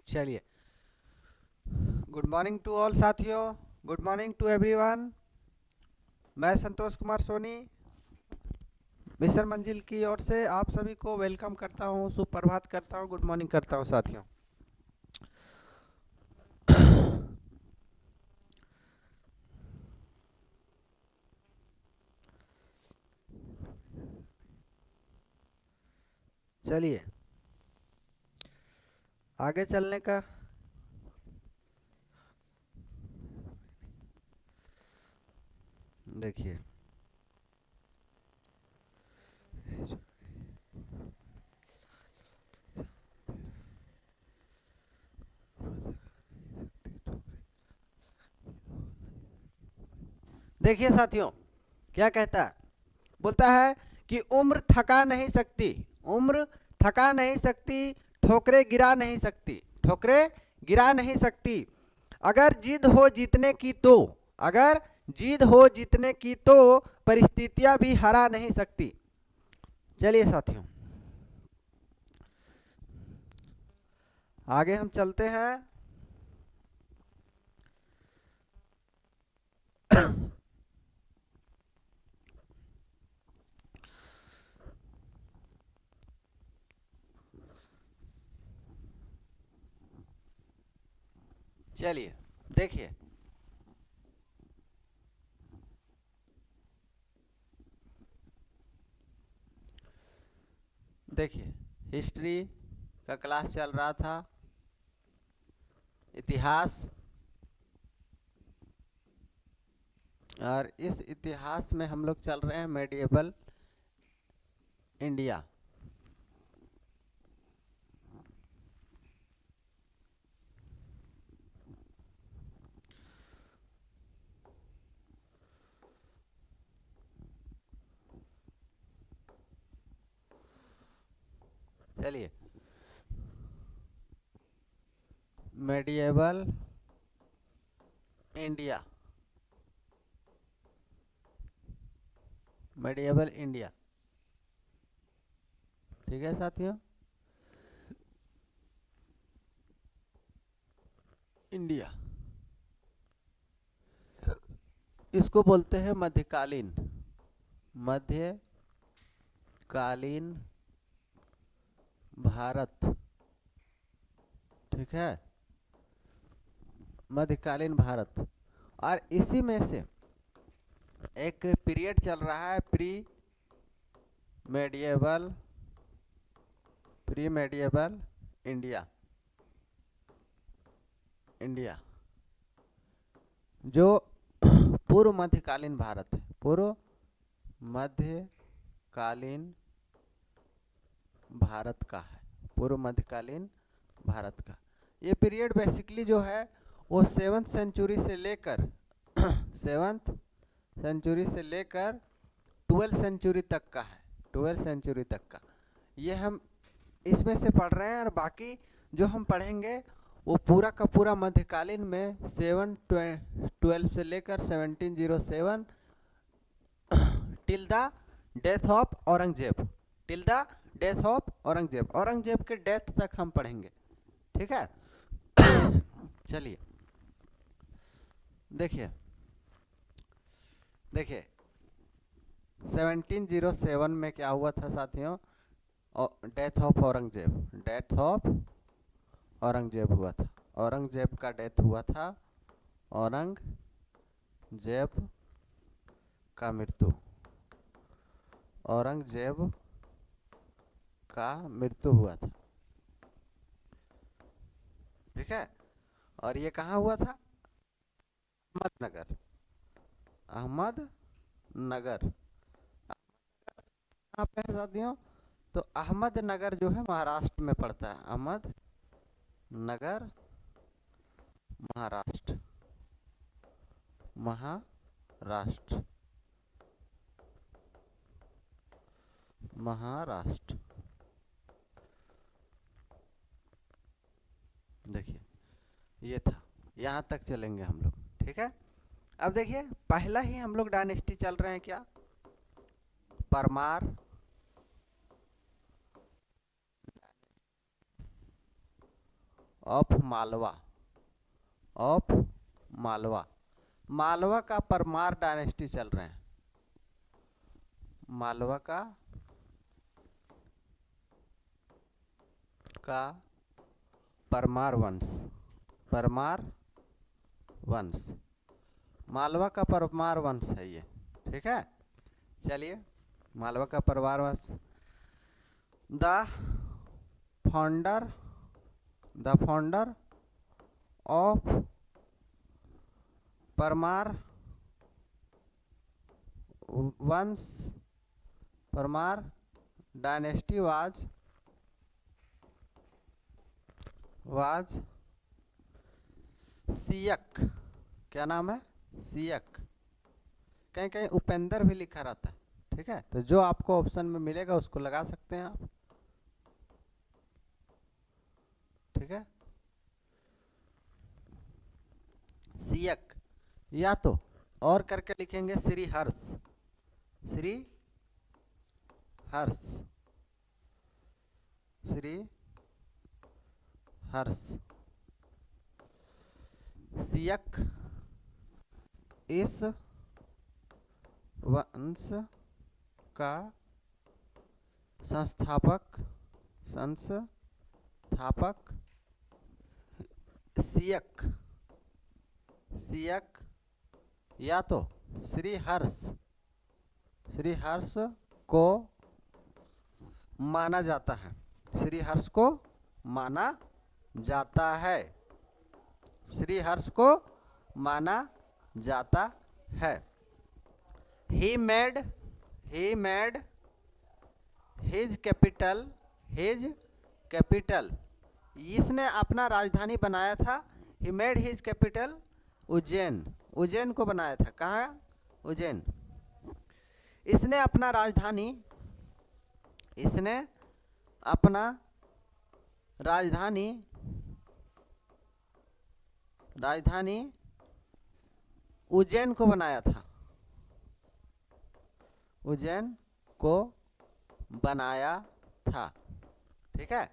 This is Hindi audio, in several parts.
चलिए, गुड मॉर्निंग टू ऑल साथियों, गुड मॉर्निंग टू एवरीवन। मैं संतोष कुमार सोनी मिशन मंजिल की ओर से आप सभी को वेलकम करता हूं, सुप्रभात करता हूं, गुड मॉर्निंग करता हूं साथियों। चलिए, आगे चलने का देखिए, देखिए साथियों, क्या कहता है, बोलता है कि उम्र थका नहीं सकती, उम्र थका नहीं सकती, ठोकरे गिरा नहीं सकती, ठोकरे गिरा नहीं सकती। अगर जिद हो जीतने की तो, अगर जिद हो जीतने की तो परिस्थितियां भी हरा नहीं सकती। चलिए साथियों, आगे हम चलते हैं। चलिए देखिए, देखिए हिस्ट्री का क्लास चल रहा था, इतिहास, और इस इतिहास में हम लोग चल रहे हैं मेडिएवल इंडिया। चलिए, मेडिएवल इंडिया, मेडिएवल इंडिया, ठीक है साथियों। इंडिया, इसको बोलते हैं मध्यकालीन, मध्यकालीन भारत, ठीक है, मध्यकालीन भारत। और इसी में से एक पीरियड चल रहा है medieval pre medieval India, India जो पूर्व मध्यकालीन भारत है, पूर्व मध्यकालीन भारत का है, पूर्व मध्यकालीन भारत का। ये पीरियड बेसिकली जो है वो 7th सेंचुरी से लेकर 7th सेंचुरी से लेकर 12th सेंचुरी तक का है, 12th सेंचुरी तक का। ये हम इसमें से पढ़ रहे हैं, और बाकी जो हम पढ़ेंगे वो पूरा का पूरा मध्यकालीन में 712 से लेकर 1707 till the death of Aurangzeb, till the death of Aurangzeb, Aurangzeb के डेथ तक हम पढ़ेंगे, ठीक है। चलिए देखिए, देखिए 1707 में क्या हुआ था साथियों, death of Aurangzeb, death of Aurangzeb हुआ था, औरंगजेब का डेथ हुआ था, औरंगजेब का मृत्यु, औरंगजेब का मृत्यु हुआ था, ठीक है। और ये कहाँ हुआ था, अहमदनगर, अहमदनगर, कहाँ पे है साथियों, तो अहमदनगर जो है महाराष्ट्र में पड़ता है, अहमदनगर महाराष्ट्र, महाराष्ट्र, महाराष्ट्र। देखिए ये था, यहाँ तक चलेंगे हम लोग, ठीक है। अब देखिए, पहला ही हम लोग डायनेस्टी चल रहे हैं, क्या, परमार ऑफ मालवा, ऑफ मालवा। मालवा का परमार डायनेस्टी चल रहे हैं, मालवा का परमार वंश, परमार वंश, मालवा का परमार वंश है ये, ठीक है। चलिए, मालवा का परमार वंश। द फाउंडर ऑफ परमार वंश, परमार डायनेस्टी वाज सियक। क्या नाम है? सियक। कहीं कहीं उपेंद्र भी लिखा रहता है, ठीक है। तो जो आपको ऑप्शन में मिलेगा उसको लगा सकते हैं आप, ठीक है। सियक, या तो और करके लिखेंगे श्री हर्ष, श्री हर्ष, श्री हर्ष। सियक इस वंश का संस्थापक सियक, सियक या तो श्री हर्ष को माना जाता है, श्री हर्ष को माना जाता है, श्री हर्ष को माना जाता है। He made his capital, इसने अपना राजधानी बनाया था। He made his capital Ujjain को बनाया था। कहाँ? उज्जैन। इसने अपना राजधानी उज्जैन को बनाया था, उज्जैन को बनाया था, ठीक है।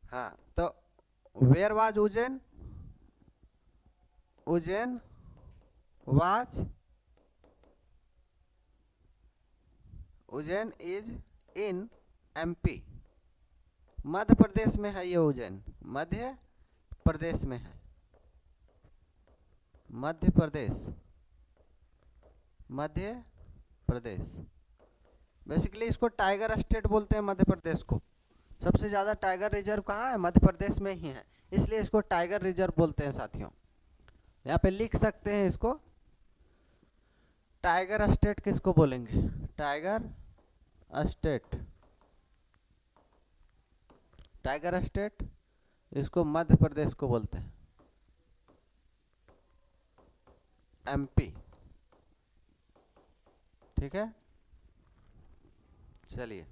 हाँ, तो where was Ujjain? Ujjain is in MP, Madhya Pradesh में है ये उज्जैन, मध्य प्रदेश में है, मध्य प्रदेश। बेसिकली इसको टाइगर स्टेट बोलते हैं मध्य प्रदेश को। सबसे ज़्यादा टाइगर रिजर्व कहाँ है? मध्य प्रदेश में ही है, इसलिए इसको टाइगर रिजर्व बोलते हैं साथियों। यहाँ पे लिख सकते हैं इसको, टाइगर स्टेट किसको बोलेंगे? टाइगर स्टेट इसको मध्य प्रदेश को बोलते हैं, एमपी, ठीक है। चलिए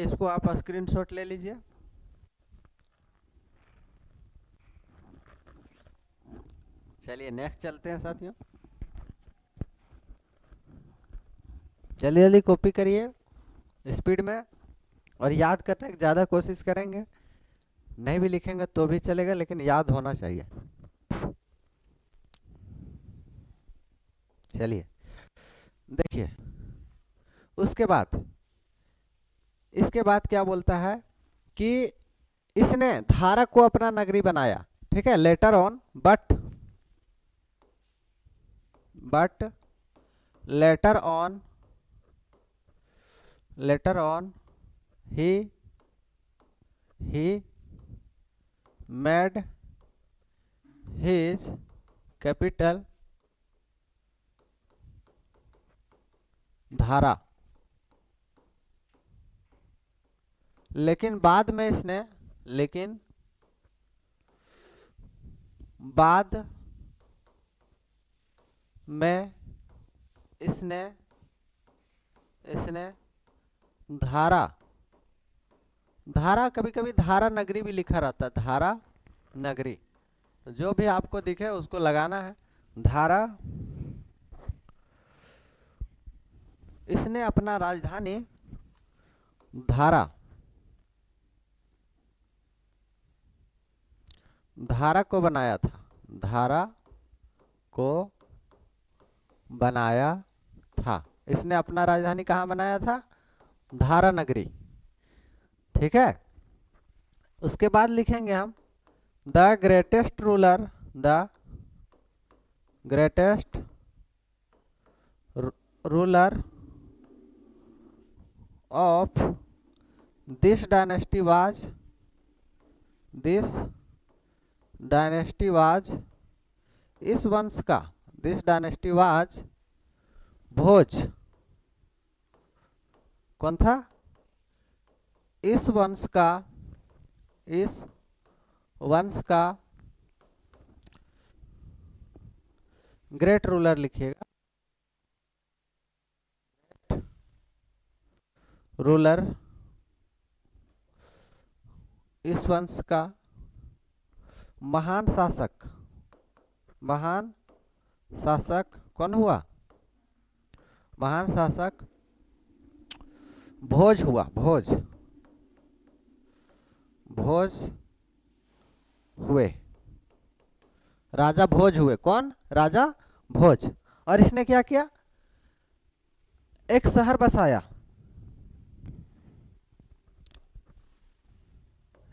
इसको आप स्क्रीनशॉट ले लीजिए। चलिए नेक्स्ट चलते हैं साथियों। जल्दी जल्दी कॉपी करिए स्पीड में, और याद करने की ज़्यादा कोशिश करेंगे। नहीं भी लिखेंगे तो भी चलेगा, लेकिन याद होना चाहिए। चलिए देखिए, इसके बाद क्या बोलता है कि इसने धारक को अपना नगरी बनाया, ठीक है। Later on but later on he made his capital धारा, लेकिन बाद में इसने धारा कभी कभी धारा नगरी भी लिखा रहता है, धारा नगरी। तो जो भी आपको दिखे उसको लगाना है। धारा, इसने अपना राजधानी धारा को बनाया था, धारा को बनाया था। इसने अपना राजधानी कहाँ बनाया था? धारा नगरी। ठीक है। उसके बाद लिखेंगे हम the greatest ruler, the greatest ruler of this dynasty was, this dynasty was, इस वंश का, दिस डायनेस्टी वाज भोज। कौन था? इस वंश का, इस वंश का ग्रेट रूलर लिखिएगा, रूलर, इस वंश का महान शासक, महान शासक कौन हुआ? महान शासक भोज हुआ, भोज, भोज हुए, राजा भोज हुए। कौन? राजा भोज। और इसने क्या किया? एक शहर बसाया,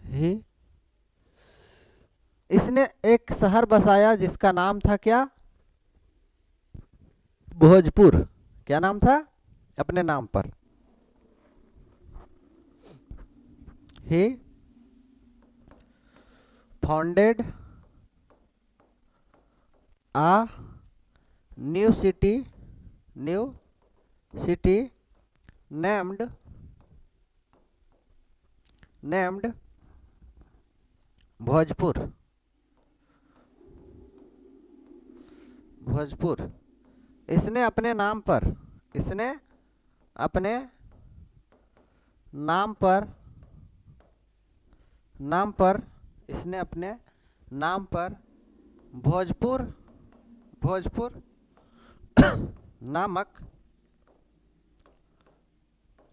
ही, इसने एक शहर बसाया जिसका नाम था क्या? भोजपुर। क्या नाम था? अपने नाम पर। He founded a new city, new city named, named Bhojpur, Bhojpur. इसने अपने नाम पर, इसने अपने नाम पर, नाम पर, इसने अपने नाम पर भोजपुर, भोजपुर नामक,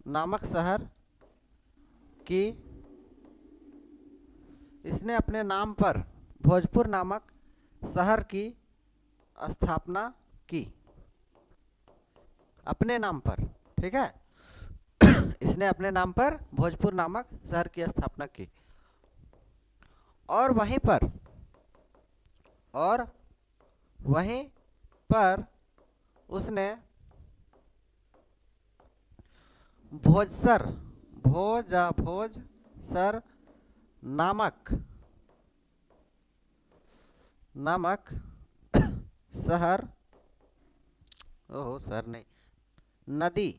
नामक शहर की, इसने अपने नाम पर भोजपुर नामक शहर की स्थापना की, अपने नाम पर। ठीक है। इसने अपने नाम पर भोजपुर नामक शहर की स्थापना की। और वहीं पर, और वहीं पर उसने भोजसर, भोजसर नामक, नामक शहर, ओहो शहर नहीं, नदी,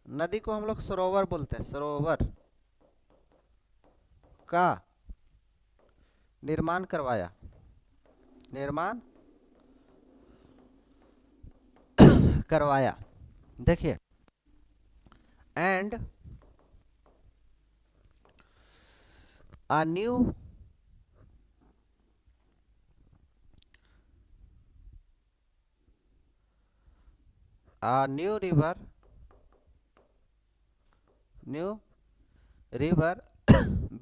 नदी को हम लोग सरोवर बोलते हैं, सरोवर का निर्माण करवाया, निर्माण करवाया। देखिए, and a new river, new river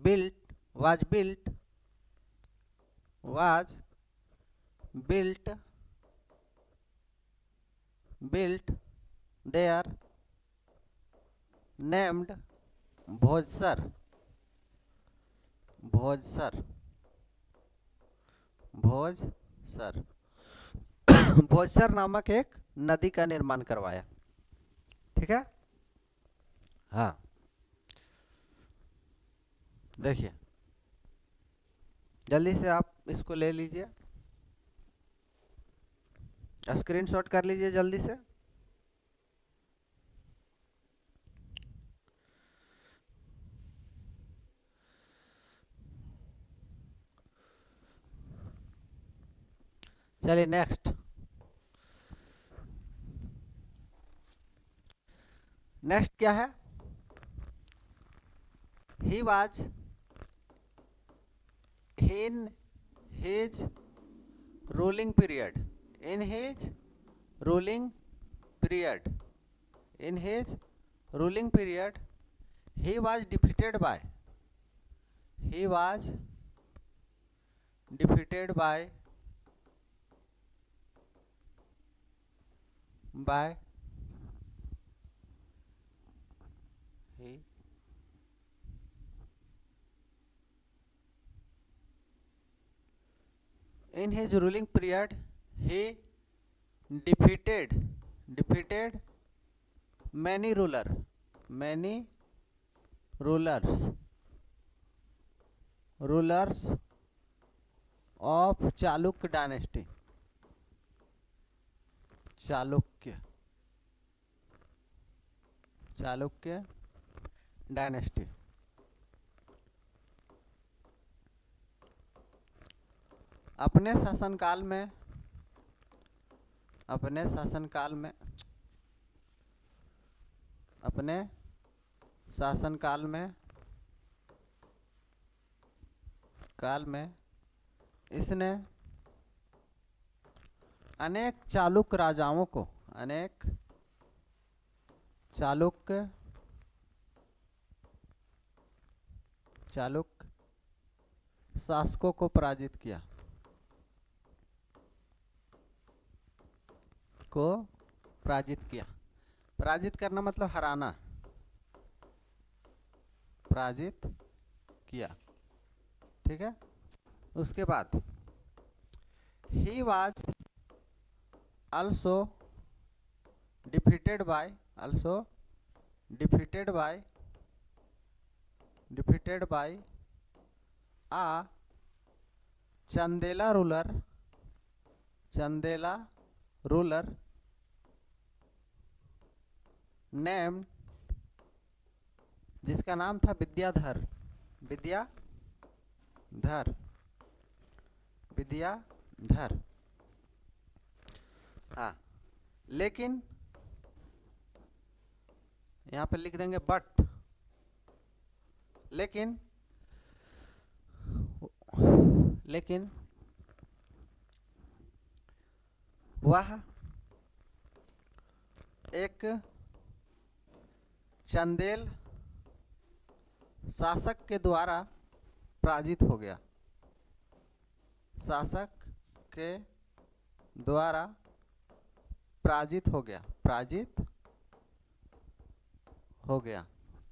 built, was built, was built, built there, named भोजसर, भोजसर, भोजसर। भोजसर नामक एक नदी का निर्माण करवाया। ठीक है। हाँ, देखिए जल्दी से आप इसको ले लीजिए, स्क्रीनशॉट कर लीजिए जल्दी से। चलिए नेक्स्ट, नेक्स्ट क्या है? He was in his ruling period, in his ruling period, in his ruling period, he was defeated by, he was defeated by he in his ruling period he defeated many rulers of Chalukya dynasty, Chalukya dynasty. अपने शासनकाल में इसने अनेक चालुक्य राजाओं को, अनेक चालुक्य शासकों को पराजित किया, पराजित करना मतलब हराना, पराजित किया, ठीक है। उसके बाद he was also defeated by a Chandela ruler named, जिसका नाम था विद्याधर। हाँ, लेकिन यहाँ पे लिख देंगे बट, लेकिन वह एक चंदेल शासक के द्वारा पराजित हो गया,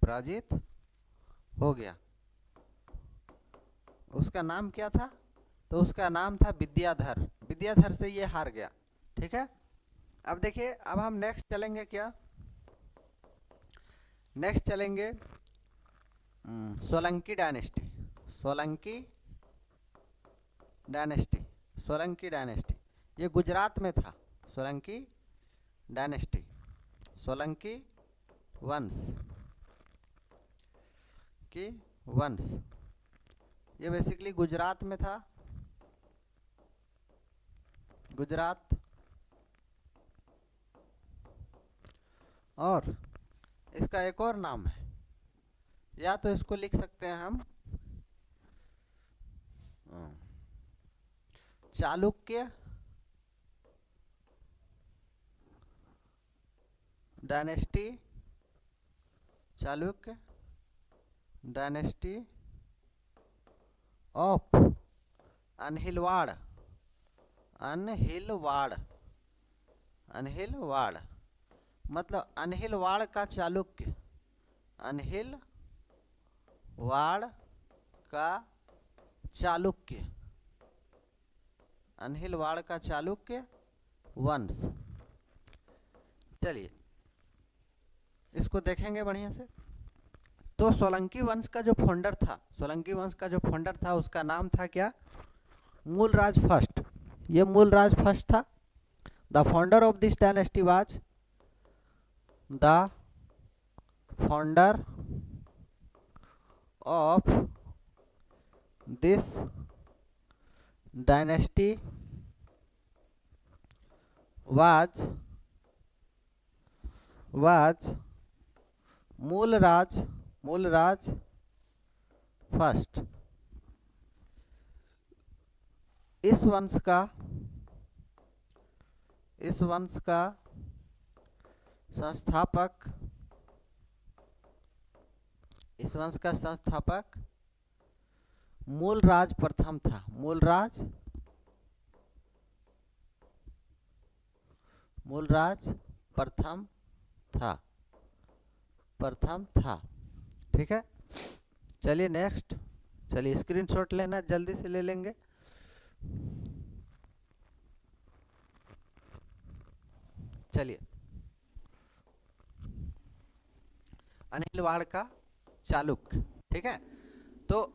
पराजित हो गया। उसका नाम क्या था? तो उसका नाम था विद्याधर से ये हार गया, ठीक है। अब देखिए, अब हम नेक्स्ट चलेंगे क्या, नेक्स्ट चलेंगे सोलंकी डायनेस्टी। ये गुजरात में था। सोलंकी डायनेस्टी, सोलंकी वंश ये बेसिकली गुजरात में था। और इसका एक और नाम है, या तो इसको लिख सकते हैं हम चालुक्य डायनेस्टी ऑफ अनहिलवाड़, मतलब अनहिलवाड़ का चालुक्य, अनहिलवाड़ का चालुक्य वंश। चलिए इसको देखेंगे बढ़िया से। तो सोलंकी वंश का जो फाउंडर था उसका नाम था क्या? मूलराज फर्स्ट। ये मूलराज फर्स्ट था। The founder of this dynasty was, the founder of this dynasty was Mulraj first. इस वंश का इस वंश का संस्थापक, इस वंश का संस्थापक मूलराज प्रथम था। मूलराज प्रथम था, प्रथम था। ठीक है, चलिए नेक्स्ट, चलिए स्क्रीनशॉट लेना, जल्दी से ले लेंगे। चलिए, अनिलवाड़ का चालुक्य। ठीक है, तो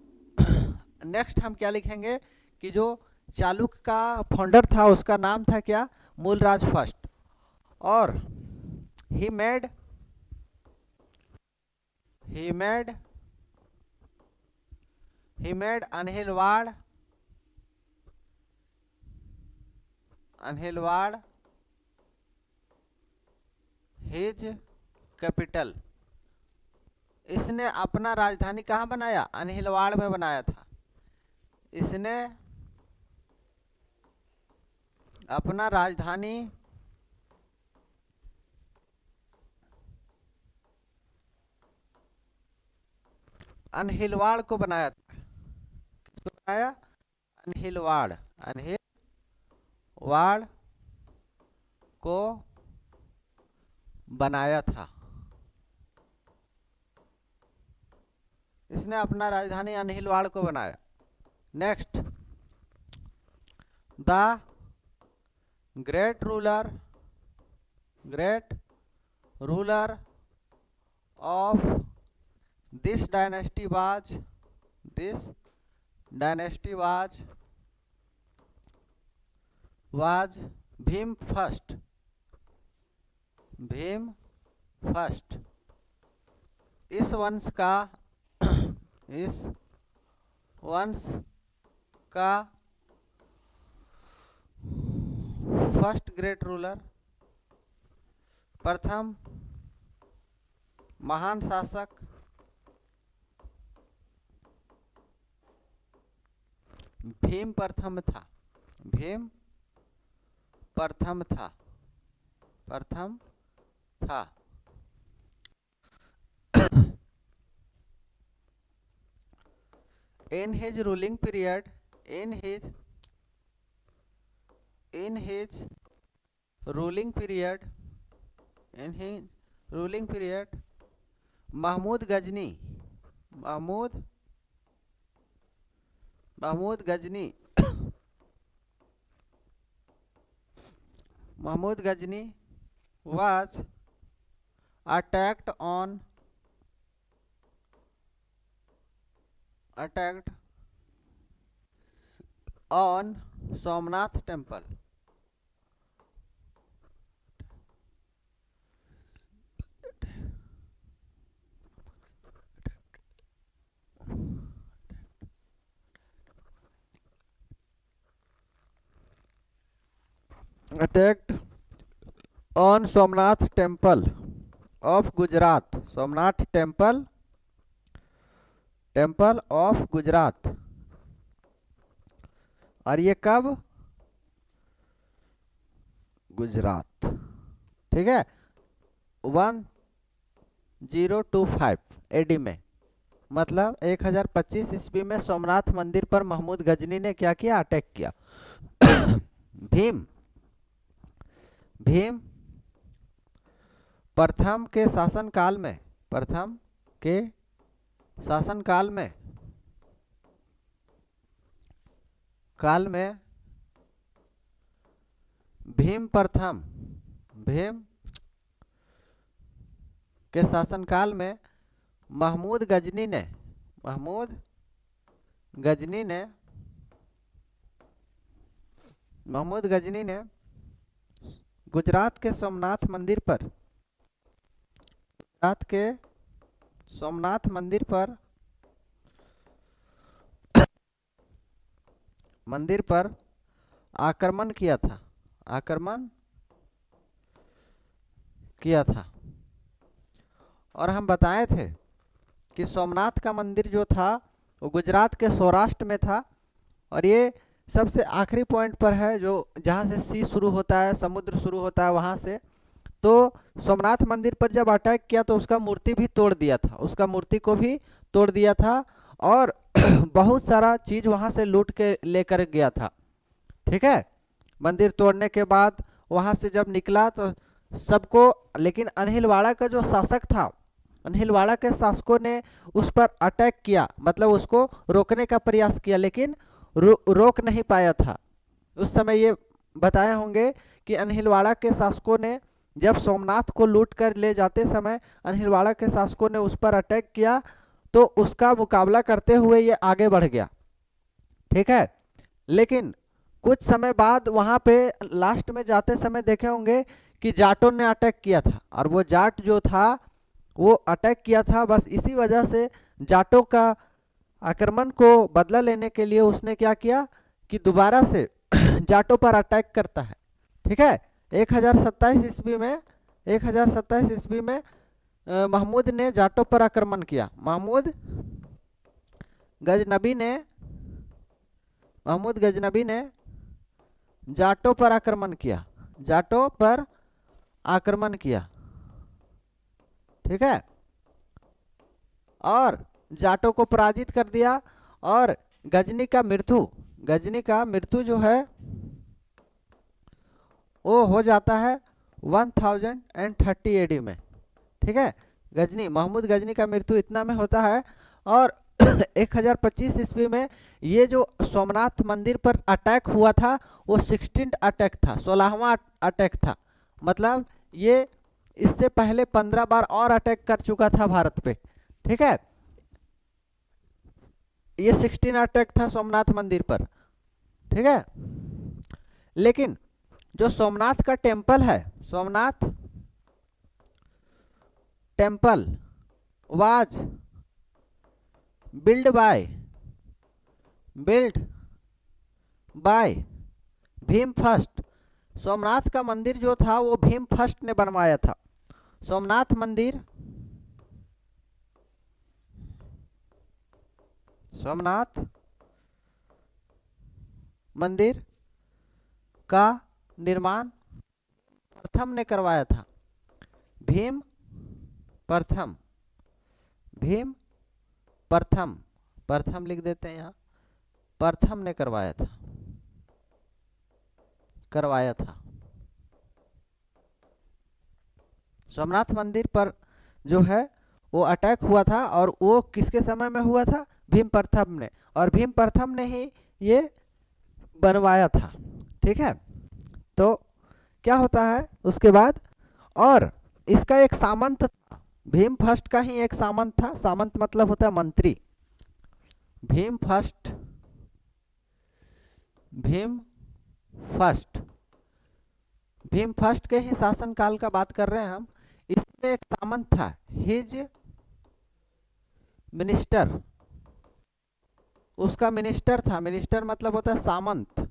नेक्स्ट हम क्या लिखेंगे कि जो चालुक्य का फाउंडर था उसका नाम था क्या, मूलराज फर्स्ट, और he made Anilwad his capital. इसने अपना राजधानी कहाँ बनाया, अनिलवाड़ में बनाया था। इसने अपना राजधानी अनिलवाड़ को बनाया था। किसको बनाया, अनिलवाड़, अनिलवाड़ को बनाया था। इसने अपना राजधानी अनिलवाड़ को बनाया। Next, the great ruler of this dynasty was Bhim first. इस वंश का फर्स्ट ग्रेट रूलर, प्रथम महान शासक भीम प्रथम था। In his ruling period, Mahmud Ghazni was attacked on Somnath temple. Attacked on Somnath temple of Gujarat. Somnath temple of Gujarat. और ये कब, गुजरात। ठीक है, 1025 एडी में, मतलब 1025 ईस्वी में सोमनाथ मंदिर पर महमूद गजनी ने क्या किया, अटैक किया। भीम प्रथम के शासनकाल में भीम के शासनकाल में महमूद गजनी ने गुजरात के सोमनाथ मंदिर पर आक्रमण किया था। और हम बताए थे कि सोमनाथ का मंदिर जो था वो गुजरात के सौराष्ट्र में था, और ये सबसे आखिरी पॉइंट पर है, जो जहाँ से सी शुरू होता है, समुद्र शुरू होता है वहाँ से। तो सोमनाथ मंदिर पर जब अटैक किया तो उसका मूर्ति भी तोड़ दिया था, उसका मूर्ति को भी तोड़ दिया था, और बहुत सारा चीज वहाँ से लूट के लेकर गया था। ठीक है, मंदिर तोड़ने के बाद वहाँ से जब निकला तो सबको, लेकिन अनहिलवाड़ा का जो शासक था, अनहिलवाड़ा के शासकों ने उस पर अटैक किया, मतलब उसको रोकने का प्रयास किया, लेकिन रोक नहीं पाया था। उस समय ये बताए होंगे कि अनहिलवाड़ा के शासकों ने जब सोमनाथ को लूट कर ले जाते समय अनहिलवाड़ा के शासकों ने उस पर अटैक किया, तो उसका मुकाबला करते हुए ये आगे बढ़ गया। ठीक है, लेकिन कुछ समय बाद वहाँ पे लास्ट में जाते समय देखे होंगे कि जाटों ने अटैक किया था, और वो जाट जो था वो अटैक किया था, बस इसी वजह से जाटों का आक्रमण को बदला लेने के लिए उसने क्या किया कि दोबारा से जाटों पर अटैक करता है। ठीक है, 1027 ईस्वी में 1027 ईस्वी में महमूद ने जाटों पर आक्रमण किया। महमूद गजनबी ने जाटों पर आक्रमण किया, जाटों पर आक्रमण किया। ठीक है, और जाटों को पराजित कर दिया, और गजनी का मृत्यु जो है वो हो जाता है 1030 एडी में। ठीक है, महमूद गजनी का मृत्यु इतना में होता है, और 1025 ईस्वी में ये जो सोमनाथ मंदिर पर अटैक हुआ था वो 16th अटैक था, 16वां अटैक था। मतलब ये इससे पहले 15 बार और अटैक कर चुका था भारत पे। ठीक है, ये 16 अटैक था सोमनाथ मंदिर पर। ठीक है, लेकिन जो सोमनाथ का टेम्पल है, Somnath temple was build by Bhim first. Somnath का मंदिर जो था वो भीम फर्स्ट ने बनवाया था। सोमनाथ मंदिर का निर्माण प्रथम ने करवाया था, भीम प्रथम लिख देते हैं यहाँ, प्रथम ने करवाया था। सोमनाथ मंदिर पर जो है वो अटैक हुआ था, और वो किसके समय में हुआ था? भीम प्रथम ने, और भीम प्रथम ने ही ये बनवाया था। ठीक है, तो क्या होता है उसके बाद, और इसका एक सामंत था, भीम फर्स्ट का ही एक सामंत था। सामंत मतलब होता है मंत्री। भीम फर्स्ट के ही शासन काल का बात कर रहे हैं हम। इसमें एक सामंत था, हिज मिनिस्टर, उसका मिनिस्टर था, मिनिस्टर मतलब होता है सामंत,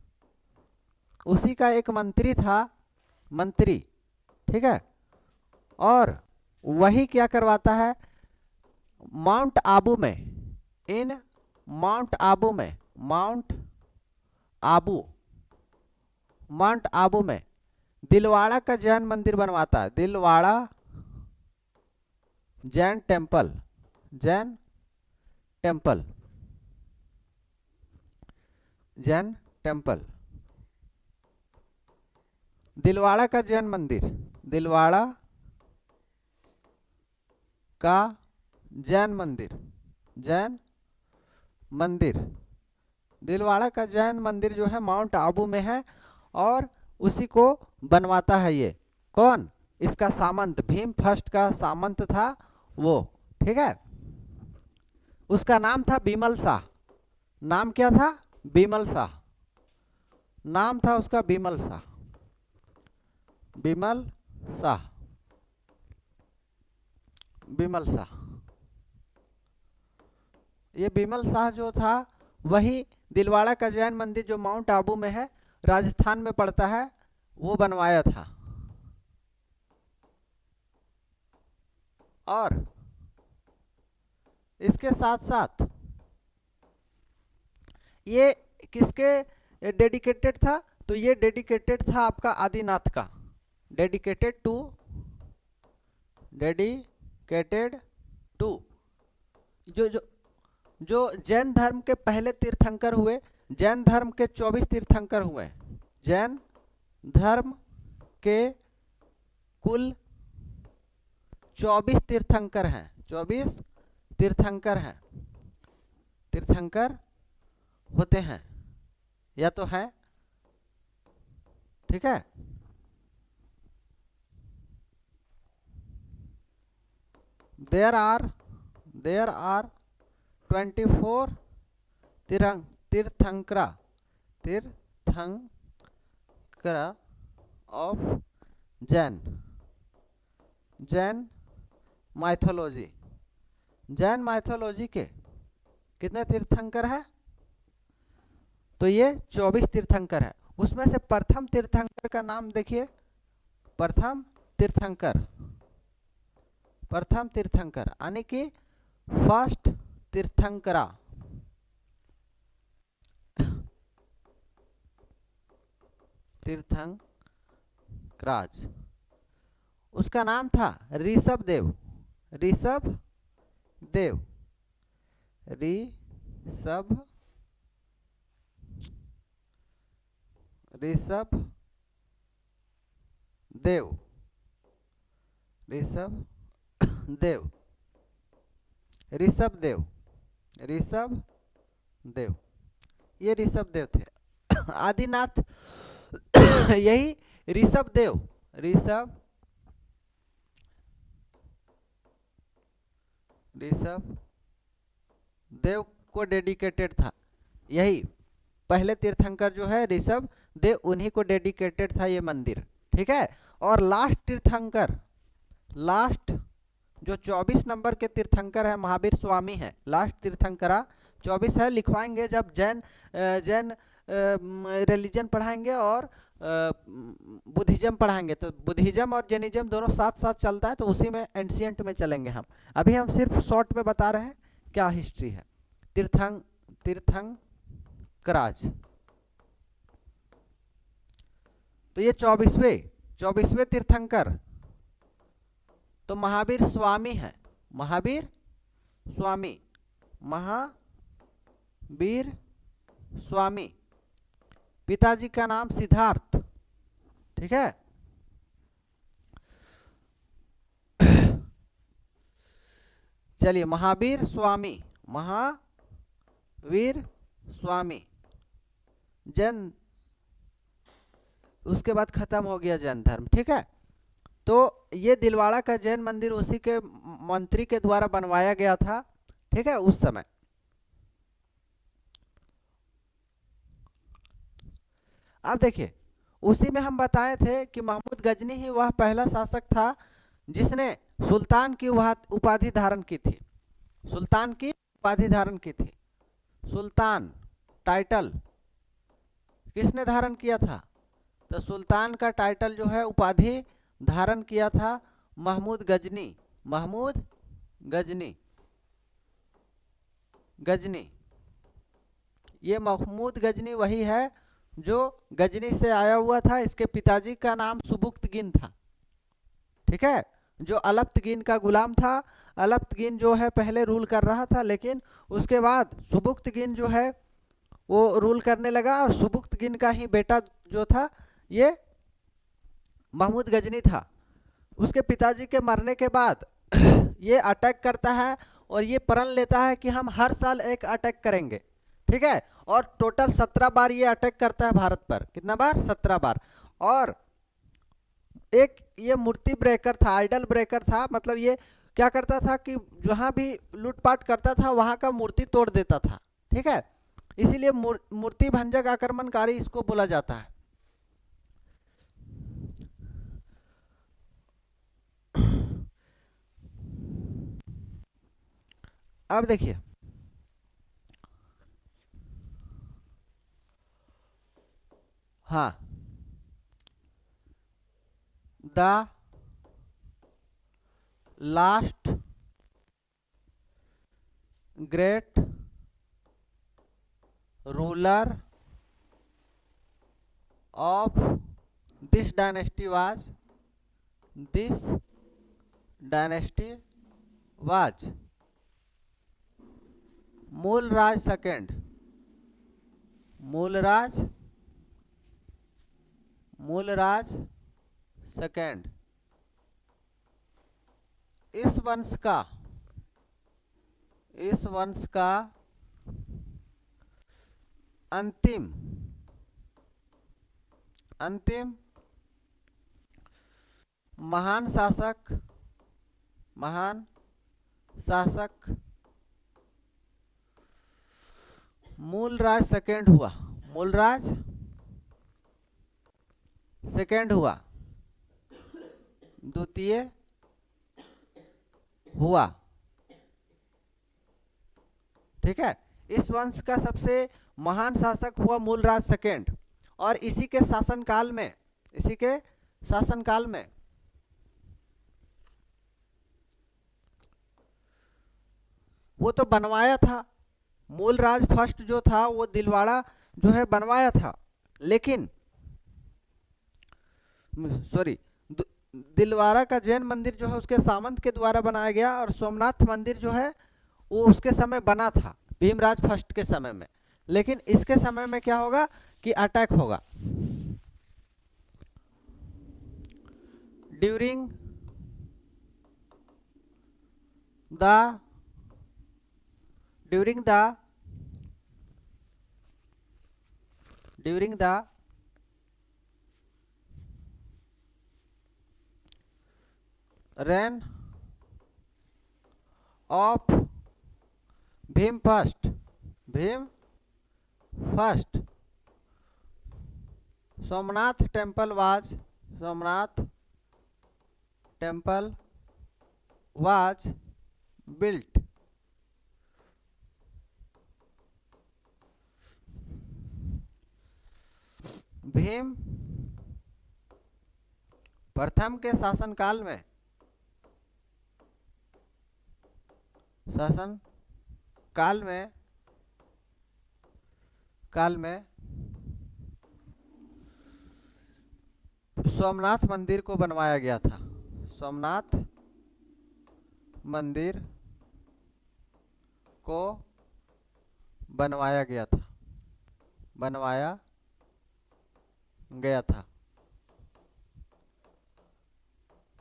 उसी का एक मंत्री था, मंत्री। ठीक है, और वही क्या करवाता है, माउंट आबू में दिलवाड़ा का जैन मंदिर बनवाता है, दिलवाड़ा जैन टेम्पल दिलवाड़ा का जैन मंदिर, दिलवाड़ा का जैन मंदिर दिलवाड़ा का जैन मंदिर जो है माउंट आबू में है, और उसी को बनवाता है ये कौन? इसका सामंत, भीम फर्स्ट का सामंत था वो। ठीक है, उसका नाम था बिमल शाह। नाम क्या था? बिमल शाह। नाम था उसका बिमल शाह। ये बिमल शाह जो था वही दिलवाड़ा का जैन मंदिर जो माउंट आबू में है, राजस्थान में पड़ता है, वो बनवाया था। और इसके साथ साथ ये किसके ये डेडिकेटेड था, तो ये डेडिकेटेड था आपका आदिनाथ का, डेडिकेटेड टू जो जो जो जैन धर्म के पहले तीर्थंकर हुए, जैन धर्म के 24 तीर्थंकर हुए, जैन धर्म के कुल 24 तीर्थंकर हैं, 24 तीर्थंकर हैं, तीर्थंकर होते हैं या तो है, ठीक है। There are 24 tirthankara of Jain mythology. Jain mythology के कितने तीर्थंकर है? तो ये 24 तीर्थंकर है। उसमें से प्रथम तीर्थंकर का नाम देखिए, प्रथम तीर्थंकर यानी कि फर्स्ट तीर्थंकरा, तीर्थंकराज, उसका नाम था ऋषभ देव, ऋषभ देव, ये ऋषभ देव थे। आदिनाथ यही ऋषभ देव को डेडिकेटेड था, यही पहले तीर्थंकर जो है ऋषभ देव, उन्हीं को डेडिकेटेड था ये मंदिर, ठीक है। और लास्ट तीर्थंकर, लास्ट जो 24 नंबर के तीर्थंकर है महावीर स्वामी है, लास्ट तीर्थंकरा 24 है, लिखवाएंगे जब जैन रिलीजन पढ़ाएंगे और बुद्धिज्म पढ़ाएंगे, तो बुद्धिज्म और जैनिज्म दोनों साथ साथ चलता है, तो उसी में एंशिएंट में चलेंगे हम। अभी हम सिर्फ शॉर्ट में बता रहे हैं क्या हिस्ट्री है। तीर्थंकराज, तो ये 24वें तीर्थंकर तो महावीर स्वामी है, महावीर स्वामी, पिताजी का नाम सिद्धार्थ, ठीक है। चलिए, महावीर स्वामी जैन, उसके बाद खत्म हो गया जैन धर्म, ठीक है। तो ये दिलवाड़ा का जैन मंदिर उसी के मंत्री के द्वारा बनवाया गया था, ठीक है, उस समय। अब देखिए, उसी में हम बताए थे कि महमूद गजनी ही वह पहला शासक था जिसने सुल्तान की उपाधि धारण की थी, सुल्तान की उपाधि धारण की थी। सुल्तान टाइटल किसने धारण किया था? तो सुल्तान का टाइटल जो है, उपाधि धारण किया था महमूद गजनी, ये महमूद गजनी वही है जो गजनी से आया हुआ था। इसके पिताजी का नाम सुबुक्तगिन था, ठीक है, जो अलप्तगिन का गुलाम था। अलप्तगिन जो है पहले रूल कर रहा था, लेकिन उसके बाद सुबुक्तगिन जो है वो रूल करने लगा, और सुबुक्तगिन का ही बेटा जो था ये महमूद गजनी था। उसके पिताजी के मरने के बाद ये अटैक करता है और ये प्रण लेता है कि हम हर साल एक अटैक करेंगे, ठीक है। और टोटल 17 बार ये अटैक करता है भारत पर। कितना बार? 17 बार। और एक ये मूर्ति ब्रेकर था, आइडल ब्रेकर था, मतलब ये क्या करता था कि जहां भी लूटपाट करता था वहां का मूर्ति तोड़ देता था, ठीक है। इसीलिए मूर्ति भंजक आक्रमणकारी इसको बोला जाता है। अब देखिए, हाँ, the last great ruler of this dynasty was Mulraj second. Mulraj second इस वंश का अंतिम महान शासक मूलराज सेकेंड हुआ। द्वितीय हुआ। ठीक है, इस वंश का सबसे महान शासक हुआ मूलराज सेकेंड, और इसी के शासनकाल में वो तो बनवाया था। मूलराज फर्स्ट जो था वो दिलवाड़ा जो है बनवाया था, लेकिन दिलवाड़ा का जैन मंदिर जो है उसके सामंत के द्वारा बनाया गया, और सोमनाथ मंदिर जो है वो उसके समय बना था, भीमराज फर्स्ट के समय में। लेकिन इसके समय में क्या होगा कि अटैक होगा। During the reign of Bhim first, Somnath temple was built। Bhim प्रथम के शासनकाल में सोमनाथ मंदिर को बनवाया गया था। सोमनाथ मंदिर को बनवाया गया था।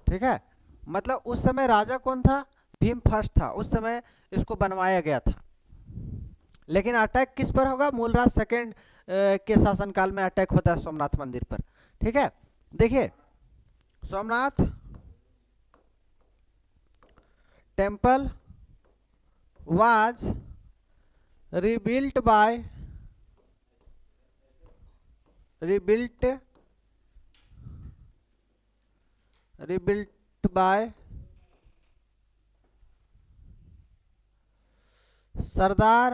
ठीक है, मतलब उस समय राजा कौन था? भीम फर्स्ट था, उस समय इसको बनवाया गया था। लेकिन अटैक किस पर होगा? मूलराज सेकेंड के शासनकाल में अटैक होता है सोमनाथ मंदिर पर। ठीक है, देखिए Somnath temple was rebuilt by Sardar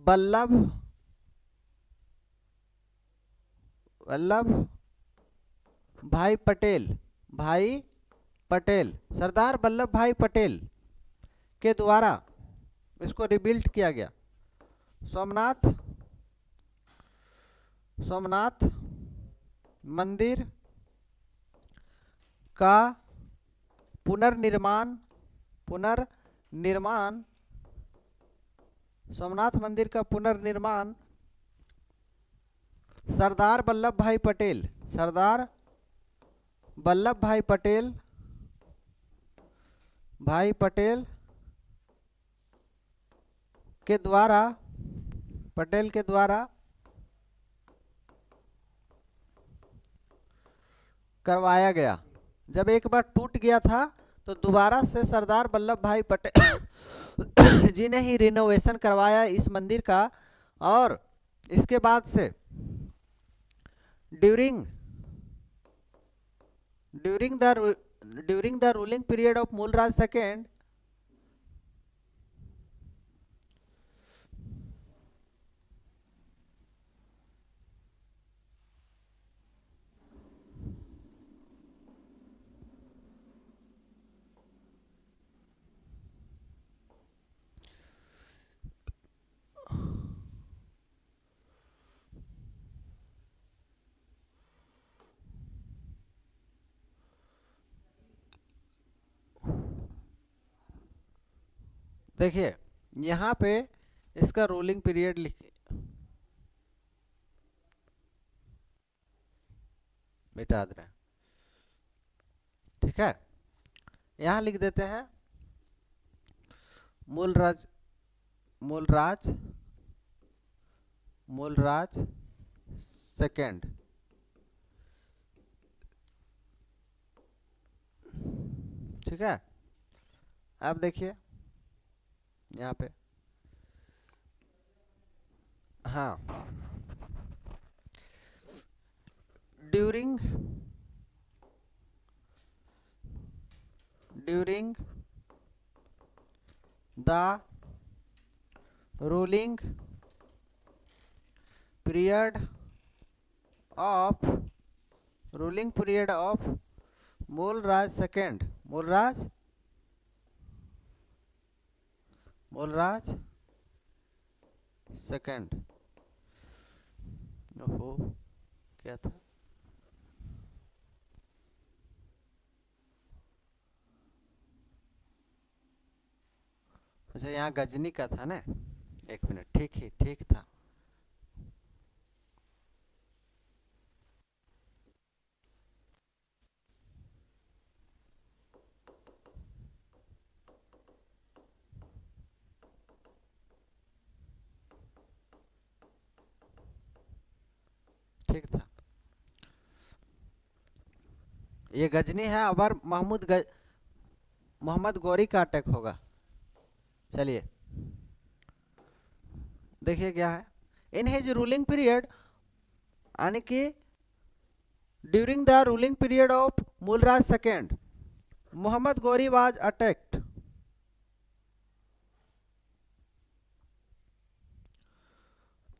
Vallabh भाई पटेल। सरदार वल्लभ भाई पटेल के द्वारा इसको रिबिल्ट किया गया। सोमनाथ मंदिर का पुनर्निर्माण सोमनाथ मंदिर का पुनर्निर्माण सरदार वल्लभ भाई पटेल के द्वारा करवाया गया। जब एक बार टूट गया था तो दोबारा से सरदार वल्लभ भाई पटेल जी ने ही रिनोवेशन करवाया इस मंदिर का। और इसके बाद से during the ruling period of Mulraj second, देखिए यहाँ पे इसका रूलिंग पीरियड लिखिए, मिटा दे रहे हैं, ठीक है। यहाँ लिख देते हैं मूलराज, मूलराज, मूलराज सेकेंड, ठीक है। अब देखिए यहाँ पे, हाँ, during the ruling period of Mulraj second, Mulraj second, ओहो क्या था, अच्छा यहाँ गजनी का था ना, एक मिनट, ठीक था। ठीक था, ये गजनी है, अबर मोहम्मद गौरी का अटैक होगा। चलिए देखिए क्या है, इन हिज रूलिंग पीरियड, यानी कि during the ruling period of Mulraj second, Mohammad Ghori was attacked,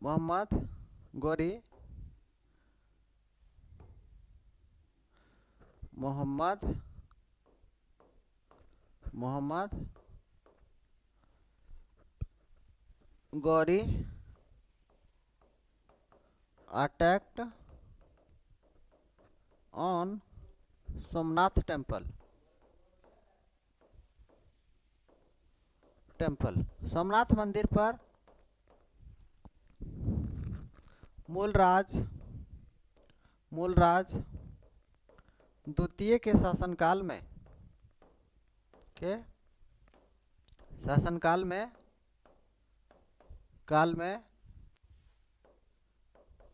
Mohammad Ghori, Mohammad Ghori attacked on Somnath temple, Somnath मंदिर पर मूलराज द्वितीय के शासनकाल में,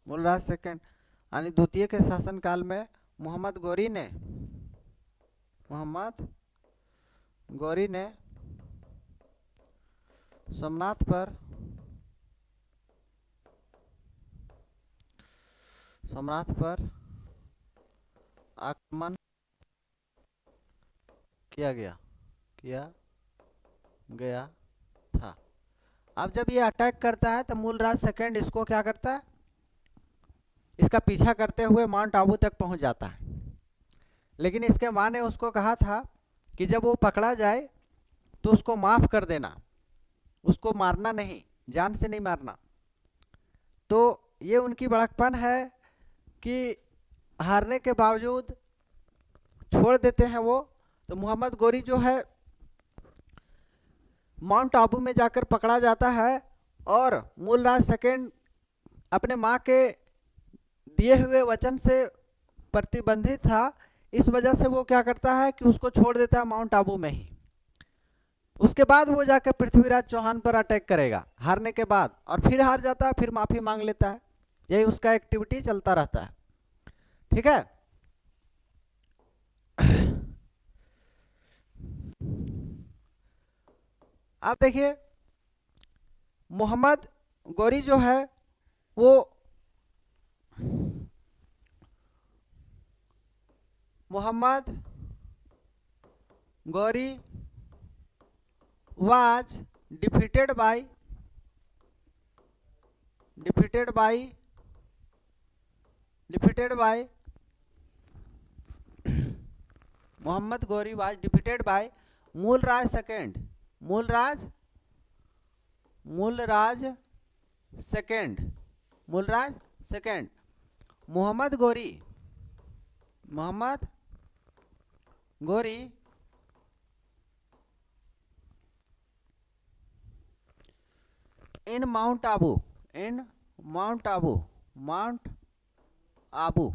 मूलराज सेकंड यानी द्वितीय के शासनकाल में मोहम्मद गौरी ने सोमनाथ पर आक्रमण किया गया था। अब जब ये अटैक करता है तो मूलराज सेकंड इसको क्या करता है, इसका पीछा करते हुए माउंट आबू तक पहुंच जाता है। लेकिन इसके माँ ने उसको कहा था कि जब वो पकड़ा जाए तो उसको माफ कर देना, उसको मारना नहीं, जान से नहीं मारना। तो ये उनकी बड़कपन है कि हारने के बावजूद छोड़ देते हैं वो। तो मोहम्मद गौरी जो है माउंट आबू में जाकर पकड़ा जाता है और मूलराज सेकंड अपने माँ के दिए हुए वचन से प्रतिबंधित था, इस वजह से वो क्या करता है कि उसको छोड़ देता है माउंट आबू में ही। उसके बाद वो जाकर पृथ्वीराज चौहान पर अटैक करेगा हारने के बाद, और फिर हार जाता है, फिर माफी मांग लेता है। यही उसका एक्टिविटी चलता रहता है, ठीक है। आप देखिए मोहम्मद गौरी जो है वो Mohammad Ghori was defeated by Mohammad Ghori was defeated by Mulraj second, Mulraj second, Mohammad Ghori in Mount Abu, in Mount Abu, Mount Abu.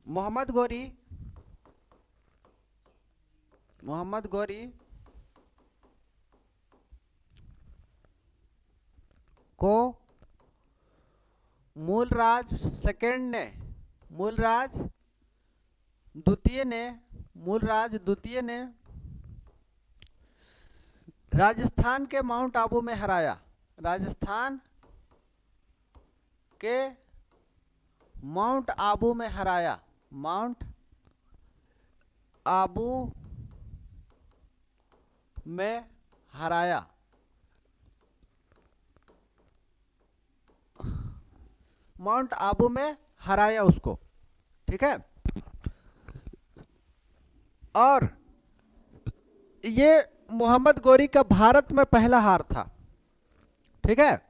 Mohammad Ghori, Mohammad गोरी को मूलराज सेकंड ने, मूलराज द्वितीय ने, मूलराज द्वितीय ने राजस्थान के माउंट आबू में हराया, राजस्थान के माउंट आबू में हराया, माउंट आबू में हराया। माउंट आबू में हराया उसको, ठीक है। और ये मोहम्मद गोरी का भारत में पहला हार था, ठीक है।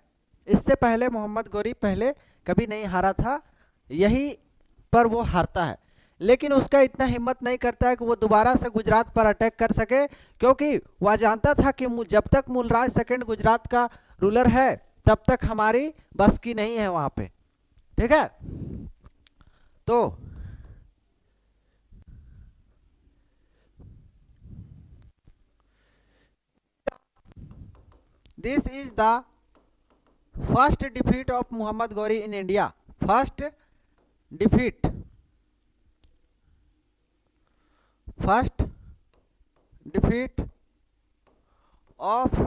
इससे पहले मोहम्मद गोरी पहले कभी नहीं हारा था, यही पर वो हारता है। लेकिन उसका इतना हिम्मत नहीं करता है कि वो दोबारा से गुजरात पर अटैक कर सके, क्योंकि वह जानता था कि जब तक मूलराज सेकंड गुजरात का रूलर है तब तक हमारी बस की नहीं है वहां पे, ठीक है। तो this is the first defeat of Mohammad Ghori in India, first defeat, first defeat of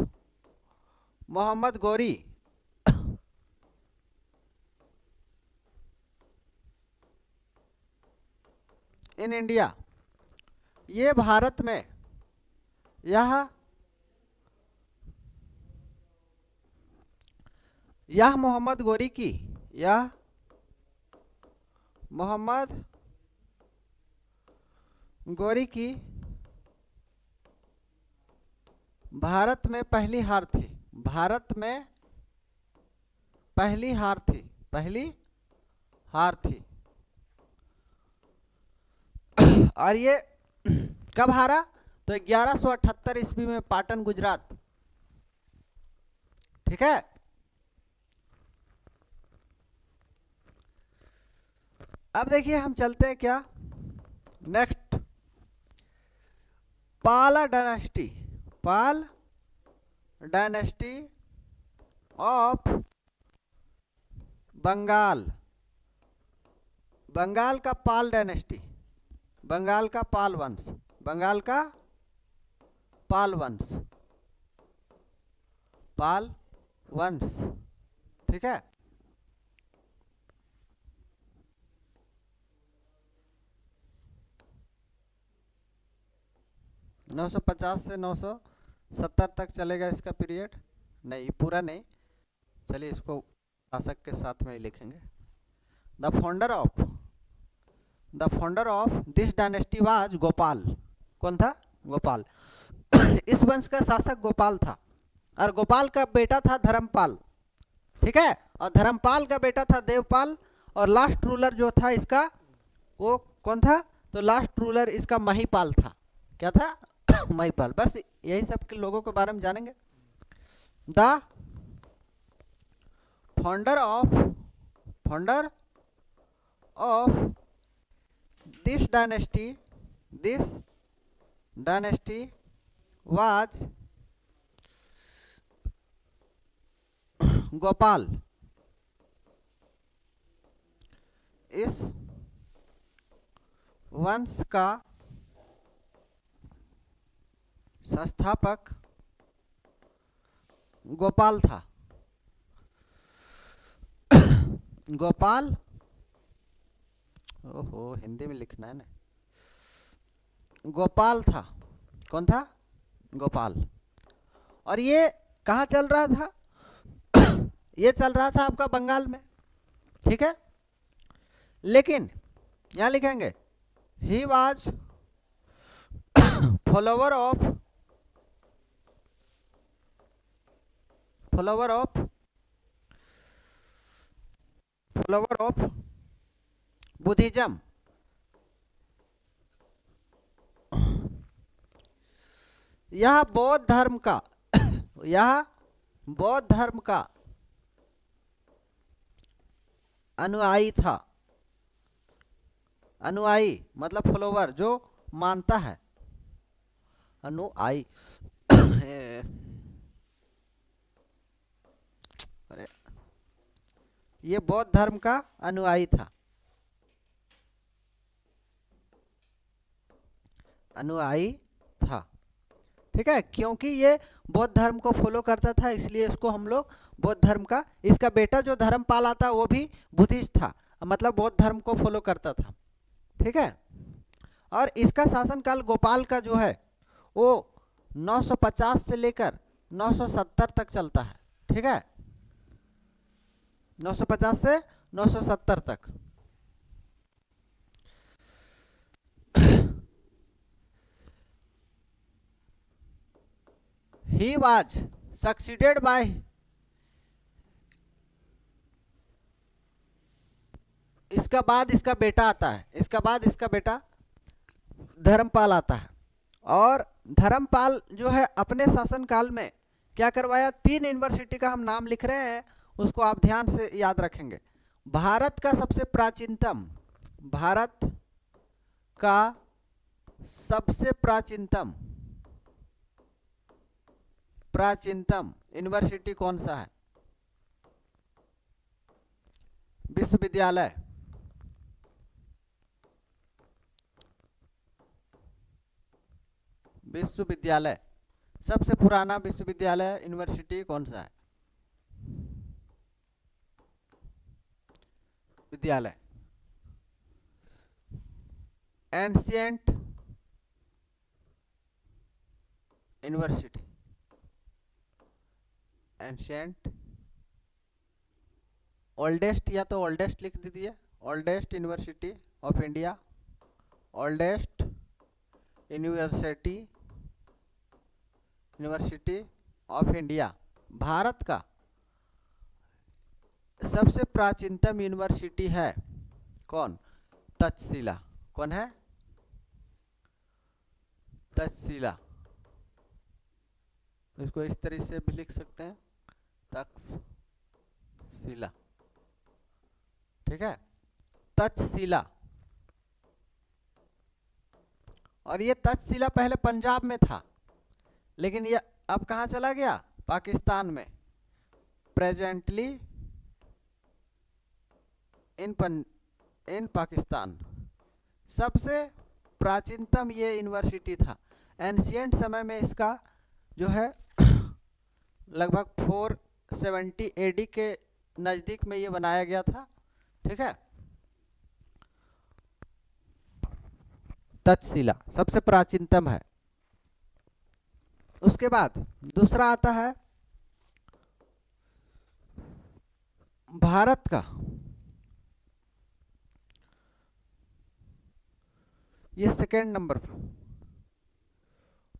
Mohammad Ghori in India. ये भारत में यह मोहम्मद गौरी की, यह मोहम्मद गौरी की भारत में पहली हार थी, भारत में पहली हार थी, पहली हार थी। और ये कब हारा? तो 1178 ईस्वी में पाटन गुजरात, ठीक है। अब देखिए हम चलते हैं क्या next, Pala dynasty, Pal dynasty of Bengal, Bengal का पाल डायनेस्टी, बंगाल का पाल वंश, बंगाल का पाल वंश, पाल वंश, ठीक है। नौ सौ 50 से 970 तक चलेगा इसका पीरियड, नहीं पूरा नहीं, चलिए इसको शासक के साथ में ही लिखेंगे। The founder of this dynasty was Gopal, कौन था? गोपाल। इस वंश का शासक गोपाल था, और गोपाल का बेटा था धर्मपाल, ठीक है। और धर्मपाल का बेटा था देवपाल, और लास्ट रूलर जो था इसका वो कौन था? तो लास्ट रूलर इसका महिपाल था। क्या था? महिपाल। बस यही सब के लोगों के बारे में जानेंगे। The founder of this dynasty was Gopal. इस वंश का संस्थापक गोपाल था। गोपाल, ओहो हिंदी में लिखना है ना, गोपाल था। कौन था? गोपाल। और ये कहाँ चल रहा था? ये चल रहा था आपका बंगाल में, ठीक है। लेकिन यहां लिखेंगे he was follower of Buddhism. यह बौद्ध धर्म का यह बौद्ध धर्म का अनुयायी था। अनुयायी मतलब फॉलोवर, जो मानता है, अनुयायी अरे, ये बौद्ध धर्म का अनुयायी था, अनुयायी था। ठीक है, क्योंकि ये बौद्ध धर्म को फॉलो करता था, इसलिए इसको हम लोग बौद्ध धर्म का, इसका बेटा जो धर्मपाल आता वो भी बुद्धिस्ट था, मतलब बौद्ध धर्म को फॉलो करता था। ठीक है, और इसका शासनकाल गोपाल का जो है वो 950 से लेकर 970 तक चलता है। ठीक है, 950 से 970 तक। He was succeeded by, इसका बाद इसका बेटा आता है, इसका बाद इसका बेटा धर्मपाल आता है। और धर्मपाल जो है अपने शासनकाल में क्या करवाया, 3 यूनिवर्सिटी का हम नाम लिख रहे हैं, उसको आप ध्यान से याद रखेंगे। भारत का सबसे प्राचीनतम, भारत का सबसे प्राचीनतम यूनिवर्सिटी कौन सा है? विश्वविद्यालय, विश्वविद्यालय, सबसे पुराना विश्वविद्यालय यूनिवर्सिटी कौन सा है? विद्यालय, एंशिएंट यूनिवर्सिटी, एंशिएंट, ओल्डेस्ट, या तो ओल्डेस्ट लिख दीजिए, oldest university of India, oldest university of India. Bharat का सबसे प्राचीनतम यूनिवर्सिटी है कौन? तक्षशिला। कौन है? तक्षशिला। इसको इस तरह से भी लिख सकते हैं, तक्षशिला। ठीक है, तक्षशिला। और ये तक्षशिला पहले पंजाब में था, लेकिन ये अब कहाँ चला गया? पाकिस्तान में। Presently in Pakistan. सबसे प्राचीनतम ये यूनिवर्सिटी था। एंशिएंट समय में इसका जो है लगभग 470 AD के नज़दीक में ये बनाया गया था। ठीक है, तक्षशिला सबसे प्राचीनतम है। उसके बाद दूसरा आता है भारत का, ये सेकेंड नंबर पर।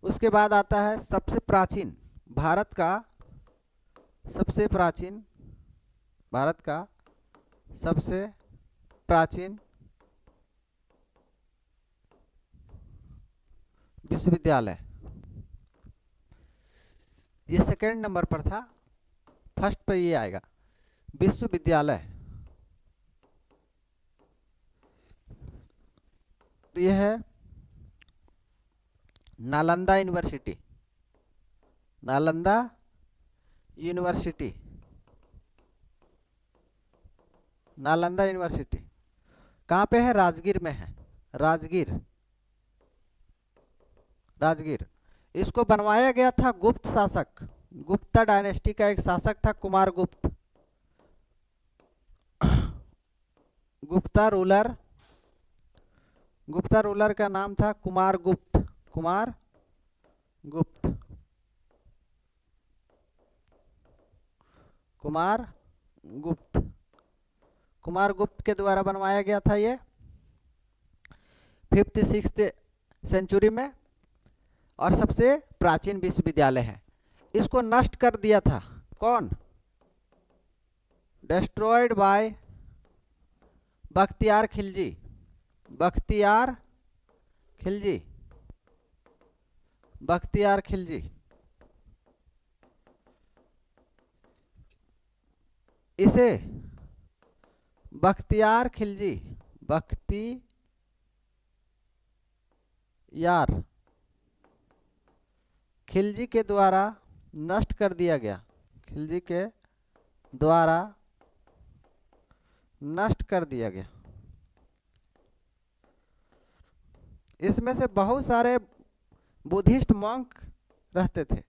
उसके बाद आता है सबसे प्राचीन, भारत का सबसे प्राचीन, भारत का सबसे प्राचीन विश्वविद्यालय, ये सेकेंड नंबर पर था, फर्स्ट पे ये आएगा विश्वविद्यालय। तो ये है Nalanda university, Nalanda university, Nalanda university कहाँ पे है? राजगीर में है, राजगीर, राजगीर। इसको बनवाया गया था गुप्त शासक, गुप्ता डायनेस्टी का एक शासक था कुमारगुप्त, गुप्ता रूलर, गुप्ता रूलर का नाम था कुमारगुप्त, कुमारगुप्त, कुमारगुप्त, कुमारगुप्त के द्वारा बनवाया गया था ये 56th सेंचुरी में, और सबसे प्राचीन विश्वविद्यालय है। इसको नष्ट कर दिया था कौन? Destroyed by Bakhtiyar Khilji, Bakhtiyar Khilji, Bakhtiyar Khilji. इसे बख्तियार खिलजी, बख्तियार खिलजी के द्वारा नष्ट कर दिया गया, खिलजी के द्वारा नष्ट कर दिया गया। इसमें से बहुत सारे बुद्धिस्ट मॉन्क रहते थे,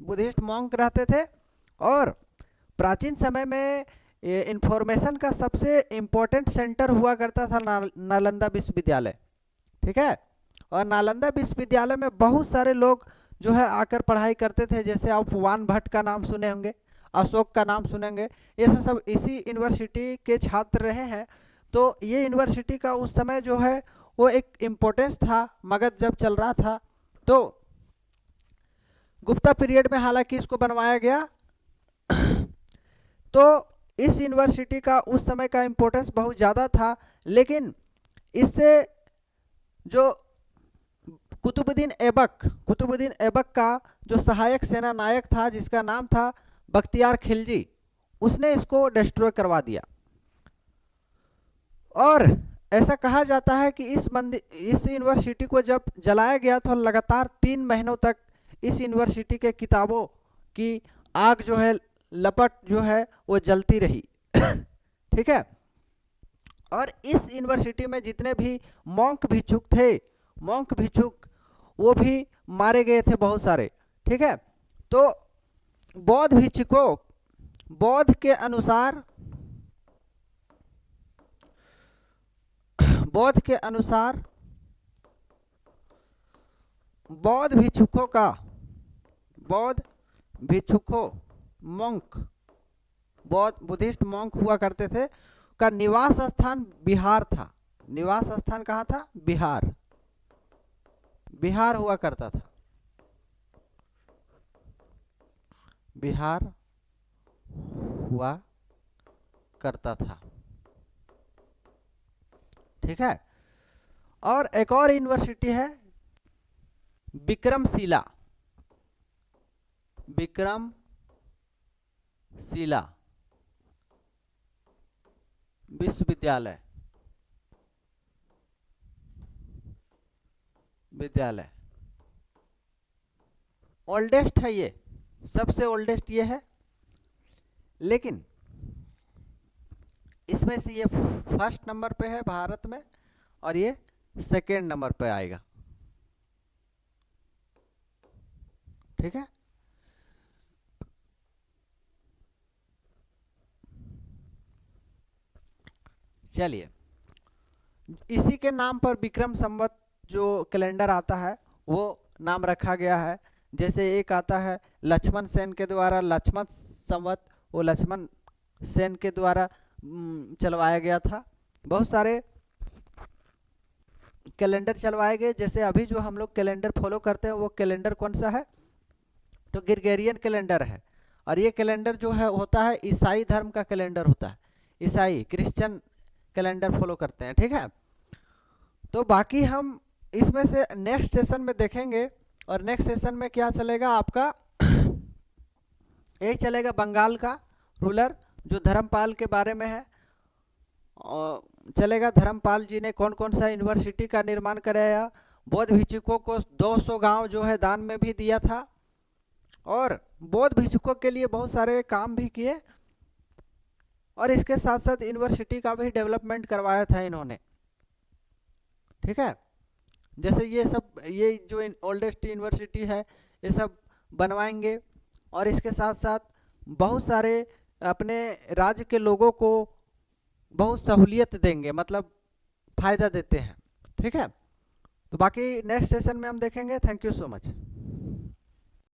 बुद्धिस्ट मॉन्क रहते थे। और प्राचीन समय में इंफॉर्मेशन का सबसे इम्पोर्टेंट सेंटर हुआ करता था नालंदा विश्वविद्यालय, ठीक है। और नालंदा विश्वविद्यालय में बहुत सारे लोग जो है आकर पढ़ाई करते थे, जैसे आप वान भट्ट का नाम सुने होंगे, अशोक का नाम सुनेंगे, ये सब इसी यूनिवर्सिटी के छात्र रहे हैं। तो ये यूनिवर्सिटी का उस समय जो है वो एक इम्पोर्टेंस था, मगध जब चल रहा था। तो गुप्ता पीरियड में हालांकि इसको बनवाया गया। तो इस यूनिवर्सिटी का उस समय का इम्पोर्टेंस बहुत ज़्यादा था, लेकिन इससे जो कुतुबुद्दीन ऐबक का जो सहायक सेना नायक था, जिसका नाम था बख्तियार खिलजी, उसने इसको डिस्ट्रॉय करवा दिया। और ऐसा कहा जाता है कि इस यूनिवर्सिटी को जब जलाया गया तो लगातार 3 महीनों तक इस यूनिवर्सिटी के किताबों की आग जो है, लपट जो है वो जलती रही। ठीक है। और इस यूनिवर्सिटी में जितने भी मॉन्क भिक्षुक थे, मॉन्क भिक्षुक वो भी मारे गए थे बहुत सारे, ठीक है। तो बौद्ध भिक्षुकों, बौद्ध के अनुसार, बौद्ध के अनुसार बौद्ध भिक्षुकों का, बौद्ध भिक्षुकों मॉन्क, बौद्ध बुद्धिस्ट मॉन्क हुआ करते थे, का निवास स्थान बिहार था। निवास स्थान कहाँ था? बिहार, बिहार हुआ करता था, बिहार हुआ करता था, ठीक है। और एक और यूनिवर्सिटी है विक्रमशिला, विक्रमशिला विश्वविद्यालय, विद्यालय ओल्डेस्ट है, ये सबसे ओल्डेस्ट ये है। लेकिन इसमें से ये फर्स्ट नंबर पे है भारत में, और ये सेकेंड नंबर पे आएगा, ठीक है। चलिए, इसी के नाम पर विक्रम संवत जो कैलेंडर आता है वो नाम रखा गया है। जैसे एक आता है लक्ष्मण सेन के द्वारा लक्ष्मण संवत, वो लक्ष्मण सेन के द्वारा चलवाया गया था। बहुत सारे कैलेंडर चलवाए गए, जैसे अभी जो हम लोग कैलेंडर फॉलो करते हैं वो कैलेंडर कौन सा है? तो ग्रेगोरियन कैलेंडर है। और ये कैलेंडर जो है होता है ईसाई धर्म का कैलेंडर होता है, ईसाई क्रिश्चियन कैलेंडर फॉलो करते हैं, ठीक है। तो बाकी हम इसमें से नेक्स्ट सेशन में देखेंगे। और नेक्स्ट सेशन में क्या चलेगा आपका? यही चलेगा बंगाल का रूलर जो धर्मपाल के बारे में है, और चलेगा धर्मपाल जी ने कौन कौन सा यूनिवर्सिटी का निर्माण कराया, बौद्ध भिक्षुकों को 200 गांव जो है दान में भी दिया था, और बौद्ध भिक्षुकों के लिए बहुत सारे काम भी किए, और इसके साथ साथ यूनिवर्सिटी का भी डेवलपमेंट करवाया था इन्होंने, ठीक है। जैसे ये सब, ये जो ओल्डेस्ट यूनिवर्सिटी है ये सब बनवाएंगे, और इसके साथ साथ बहुत सारे अपने राज्य के लोगों को बहुत सहूलियत देंगे, मतलब फ़ायदा देते हैं, ठीक है। तो बाकी नेक्स्ट सेशन में हम देखेंगे। Thank you so much.